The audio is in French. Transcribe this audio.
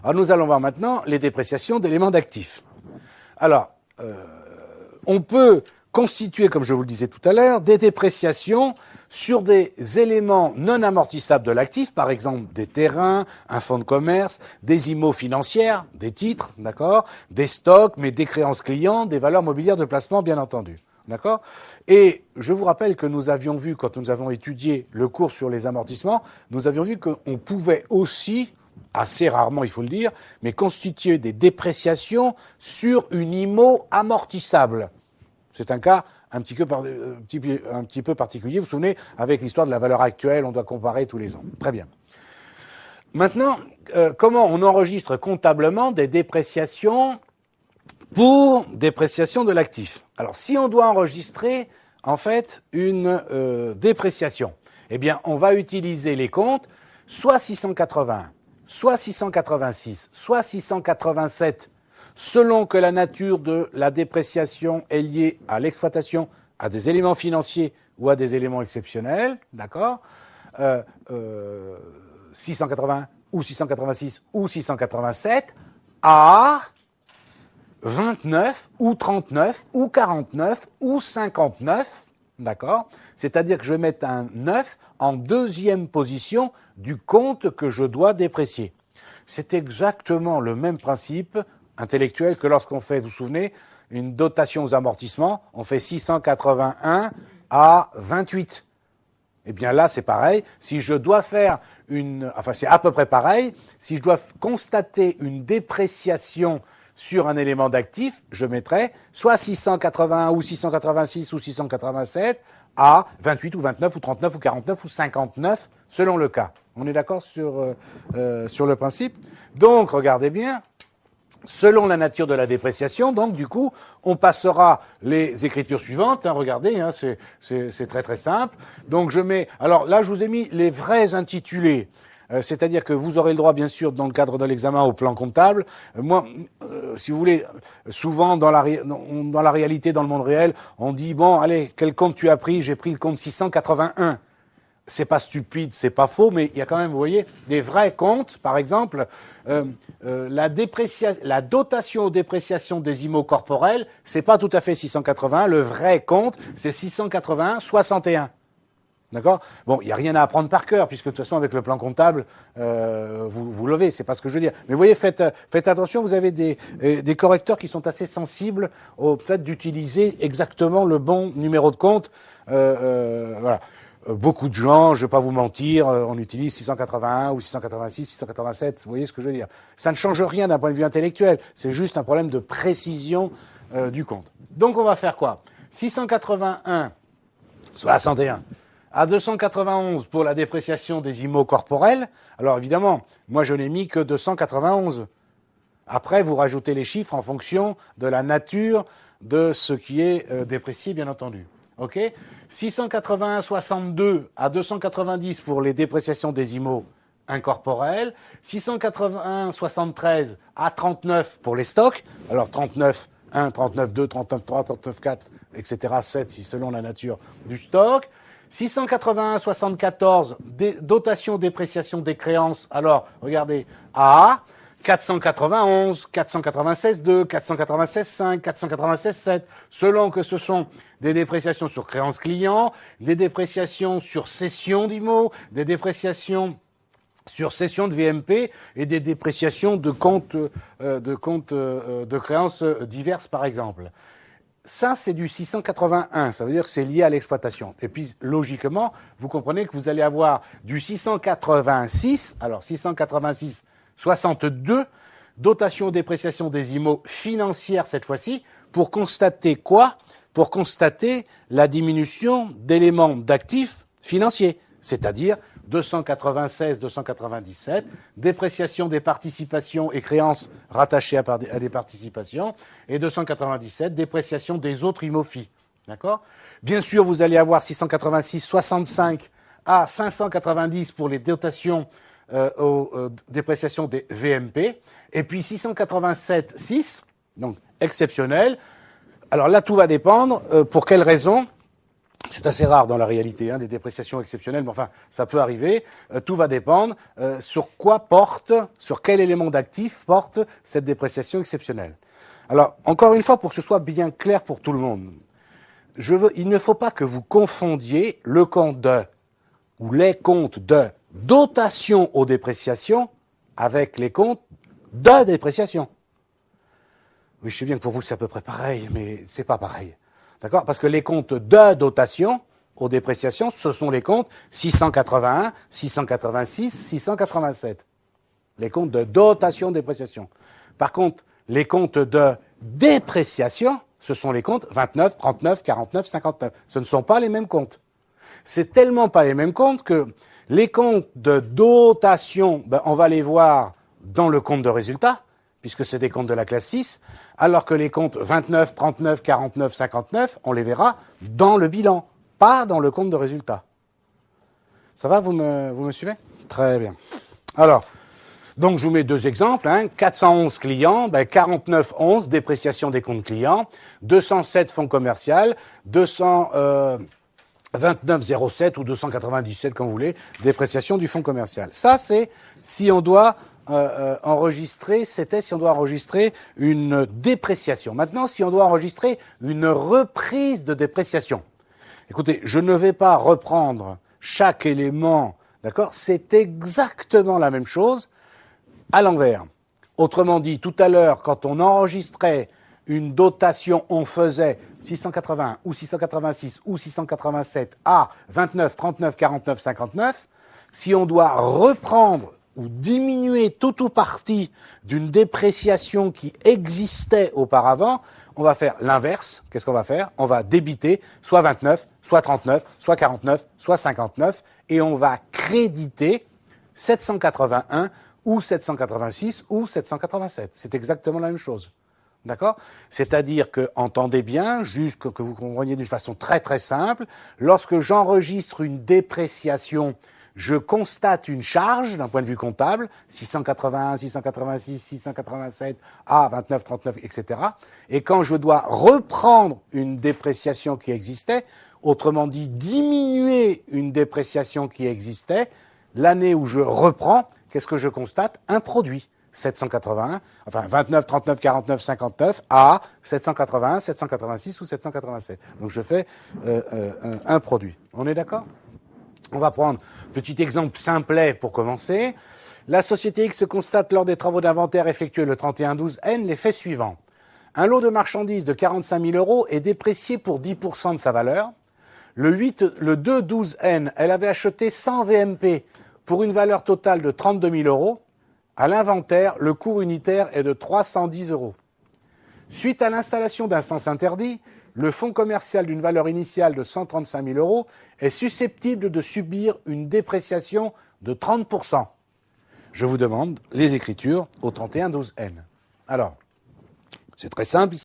Alors nous allons voir maintenant les dépréciations d'éléments d'actifs. Alors, on peut constituer, comme je vous le disais tout à l'heure, des dépréciations sur des éléments non amortissables de l'actif, par exemple des terrains, un fonds de commerce, des IMO financières, des titres, d'accord, des stocks, mais des créances clients, des valeurs mobilières de placement, bien entendu. D'accord? Et je vous rappelle que nous avions vu, quand nous avons étudié le cours sur les amortissements, nous avions vu qu'on pouvait aussi, assez rarement il faut le dire, mais constituer des dépréciations sur une IMO amortissable. C'est un cas un petit peu particulier. Vous vous souvenez, avec l'histoire de la valeur actuelle, on doit comparer tous les ans. Très bien. Maintenant, comment on enregistre comptablement des dépréciations pour dépréciation de l'actif? Alors, si on doit enregistrer, en fait, une dépréciation, eh bien, on va utiliser les comptes soit 681, soit 686, soit 687, selon que la nature de la dépréciation est liée à l'exploitation, à des éléments financiers ou à des éléments exceptionnels, d'accord, 681 ou 686 ou 687, à 29 ou 39 ou 49 ou 59, d'accord? C'est-à-dire que je vais mettre un 9 en deuxième position du compte que je dois déprécier. C'est exactement le même principe intellectuel que lorsqu'on fait, vous vous souvenez, une dotation aux amortissements, on fait 681 à 28. Eh bien là, c'est pareil. Si je dois faire c'est à peu près pareil. Si je dois constater une dépréciation sur un élément d'actif, je mettrai soit 681 ou 686 ou 687 à 28 ou 29 ou 39 ou 49 ou 59 selon le cas. On est d'accord sur le principe? Donc, regardez bien. Selon la nature de la dépréciation, donc du coup, on passera les écritures suivantes. Regardez, c'est très très simple. Donc je mets. Alors là, je vous ai mis les vrais intitulés. C'est-à-dire que vous aurez le droit, bien sûr, dans le cadre de l'examen, au plan comptable. Moi, si vous voulez, souvent dans la réalité, dans le monde réel, on dit bon, allez, quel compte tu as pris? J'ai pris le compte 681. C'est pas stupide, c'est pas faux, mais il y a quand même, vous voyez, des vrais comptes. Par exemple, la dotation aux dépréciations des IMO corporels, c'est pas tout à fait 681. Le vrai compte, c'est 681 61. D'accord? Bon, il n'y a rien à apprendre par cœur, puisque de toute façon, avec le plan comptable, vous l'avez, c'est pas ce que je veux dire. Mais vous voyez, faites attention, vous avez des correcteurs qui sont assez sensibles au fait d'utiliser exactement le bon numéro de compte. Voilà. Beaucoup de gens, je ne vais pas vous mentir, on utilise 681 ou 686, 687, vous voyez ce que je veux dire. Ça ne change rien d'un point de vue intellectuel, c'est juste un problème de précision du compte. Donc on va faire quoi? 681, 61, à 291 pour la dépréciation des IMO corporels. Alors évidemment, moi je n'ai mis que 291. Après, vous rajoutez les chiffres en fonction de la nature de ce qui est déprécié, bien entendu. OK? 681,62 à 290 pour les dépréciations des IMO incorporels. 681,73 à 39 pour les stocks. Alors 39, 1, 39, 2, 39, 3, 39, 4, etc. 7 si selon la nature du stock. 681,74 dotation dépréciation des créances. Alors, regardez, A. 491, 496,2, 496,5, 496,7, selon que ce sont des dépréciations sur créances clients, des dépréciations sur cession d'IMO, des dépréciations sur cession de VMP et des dépréciations de comptes de créances diverses, par exemple. Ça, c'est du 681, ça veut dire que c'est lié à l'exploitation. Et puis, logiquement, vous comprenez que vous allez avoir du 686, alors 686, 62, dotation dépréciation des IMO financières cette fois-ci, pour constater quoi? Pour constater la diminution d'éléments d'actifs financiers, c'est-à-dire 296, 297, dépréciation des participations et créances rattachées à des participations, et 297, dépréciation des autres IMOFI. D'accord? Bien sûr, vous allez avoir 686, 65 à 590 pour les dotations aux dépréciations des VMP, et puis 687,6, donc exceptionnel. Alors là, tout va dépendre. Pour quelle raison? C'est assez rare dans la réalité, des dépréciations exceptionnelles, mais enfin, ça peut arriver. Tout va dépendre sur quel élément d'actif porte cette dépréciation exceptionnelle. Alors, encore une fois, pour que ce soit bien clair pour tout le monde, il ne faut pas que vous confondiez le compte de, ou les comptes de dotation aux dépréciations avec les comptes de dépréciation. Oui, je sais bien que pour vous c'est à peu près pareil, mais c'est pas pareil. D'accord? Parce que les comptes de dotation aux dépréciations, ce sont les comptes 681, 686, 687. Les comptes de dotation dépréciation. Par contre, les comptes de dépréciation, ce sont les comptes 29, 39, 49, 59. Ce ne sont pas les mêmes comptes. C'est tellement pas les mêmes comptes que les comptes de dotation, on va les voir dans le compte de résultat, puisque c'est des comptes de la classe 6, alors que les comptes 29, 39, 49, 59, on les verra dans le bilan, pas dans le compte de résultat. Ça va, vous me suivez? Très bien. Alors, donc je vous mets deux exemples. 411 clients, 49,11 dépréciation des comptes clients, 207 fonds commercial, 229,07 ou 297, comme vous voulez, dépréciation du fonds commercial. Ça, c'est si on doit enregistrer une dépréciation. Maintenant, si on doit enregistrer une reprise de dépréciation. Écoutez, je ne vais pas reprendre chaque élément, d'accord? C'est exactement la même chose à l'envers. Autrement dit, tout à l'heure, quand on enregistrait une dotation, on faisait 681 ou 686 ou 687 à 29, 39, 49, 59. Si on doit reprendre ou diminuer tout ou partie d'une dépréciation qui existait auparavant, on va faire l'inverse. Qu'est-ce qu'on va faire? On va débiter soit 29, soit 39, soit 49, soit 59, et on va créditer 781 ou 786 ou 787. C'est exactement la même chose. D'accord? C'est-à-dire que, entendez bien, juste que vous compreniez d'une façon très très simple, lorsque j'enregistre une dépréciation, je constate une charge d'un point de vue comptable, 681, 686, 687, A, 29, 39, etc. Et quand je dois reprendre une dépréciation qui existait, autrement dit diminuer une dépréciation qui existait, l'année où je reprends, qu'est-ce que je constate? Un produit. 781, enfin 29, 39, 49, 59, à 781, 786 ou 787. Donc je fais un produit. On est d'accord? On va prendre un petit exemple simplet pour commencer. La société X constate lors des travaux d'inventaire effectués le 31/12/N les faits suivants. Un lot de marchandises de 45 000 € est déprécié pour 10% de sa valeur. Le 2/12/N, elle avait acheté 100 VMP pour une valeur totale de 32 000 €. À l'inventaire, le cours unitaire est de 310 €. Suite à l'installation d'un sens interdit, le fonds commercial d'une valeur initiale de 135 000 € est susceptible de subir une dépréciation de 30%. Je vous demande les écritures au 31/12/N. Alors, c'est très simple.